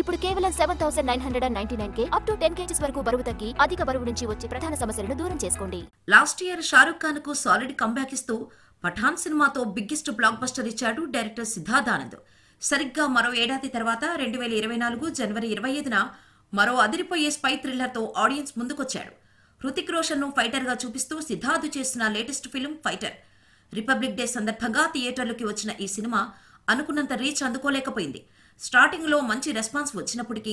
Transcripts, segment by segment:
ఇప్పుడు కేవలం 7,999 up to 10 kgs వరకు బరువు తగ్గి అధిక బరువు నుంచి వచ్చే ప్రధాన సమస్యలను దూరం చేసుకోండి. లాస్ట్ ఇయర్ షారుఖ్ ఖాన్ కు సాలిడ్ కంబ్యాక్ ఇస్తూ పఠాన్ సినిమాతో బిగ్గెస్ట్ బ్లాక్ బస్టర్ ఇచ్చాడు డైరెక్టర్ సిద్ధార్థ్ ఆనంద్. సరిగ్గా మరో ఏడాది తర్వాత 2024 జనవరి 25న మరో అదిరిపోయే స్పై థ్రిల్లర్తో ఆడియన్స్ ముందుకొచ్చాడు. హృతిక్ రోషన్ ను ఫైటర్ గా చూపిస్తూ సిద్ధార్థ్ చేసిన latest film fighter. Republic day సందర్భంగా థియేటర్లకు వచ్చిన ఈ సినిమా అనుకున్నంత రీచ్ అందుకోలేకపోయింది. స్టార్టింగ్ లో మంచి రెస్పాన్స్ వచ్చినప్పటికీ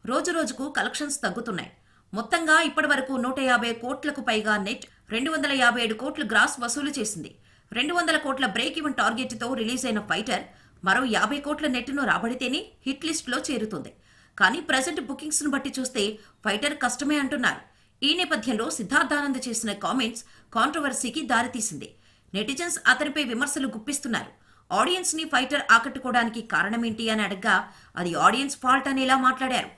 రోజురోజుకు కలెక్షన్స్ తగ్గుతున్నాయి. మొత్తంగా ఇప్పటివరకు 150 కోట్లకు పైగా నెట్, 257 కోట్లు గ్రాస్ వసూలు చేసింది. 200 కోట్ల బ్రేక్ ఈవెన్ టార్గెట్ తో రిలీజ్ అయిన ఫైటర్ మరో 50 కోట్ల నెట్ను రాబడితేనే హిట్ లిస్ట్ లో చేరుతుంది. కానీ ప్రెజెంట్ బుకింగ్స్ ను బట్టి చూస్తే ఫైటర్ కష్టమే అంటున్నారు. ఈ నేపథ్యంలో సిద్ధార్థానంద్ చేసిన కామెంట్స్ కాంట్రవర్సీకి దారితీసింది. నెటిజన్స్ అతనిపై విమర్శలు గుప్పిస్తున్నారు. ఆడియన్స్ ని ఫైటర్ ఆకట్టుకోవడానికి కారణమేంటి అని అడగ్గా అది ఆడియన్స్ ఫాల్ట్ అనేలా మాట్లాడారు.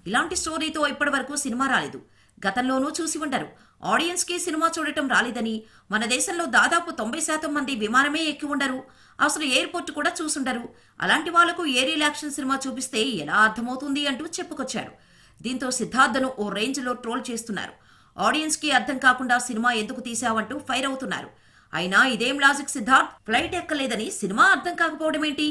ఇలాంటి స్టోరీతో ఇప్పటివరకు సినిమా రాలేదు. గతంలోనూ చూసి ఉండరు. ఆడియన్స్ కి సినిమా చూడటం రాలేదని, మన దేశంలో దాదాపు 90% మంది విమానమే ఎక్కి ఉండరు, అసలు ఎయిర్పోర్ట్ కూడా చూసుండరు. అలాంటి వాళ్లకు ఏరియల్ యాక్షన్ సినిమా చూపిస్తే ఎలా అర్థమవుతుంది అంటూ చెప్పుకొచ్చాడు. దీంతో సిద్ధార్థను ఓ రేంజ్ లో ట్రోల్ చేస్తున్నారు. ఆడియన్స్ కి అర్థం కాకుండా సినిమా ఎందుకు తీసావంటూ ఫైర్ అవుతున్నారు. అయినా ఇదేం లాజిక్ సిద్ధార్థ్, ఫ్లైట్ ఎక్కలేదని సినిమా అర్థం కాకపోవడమేంటి?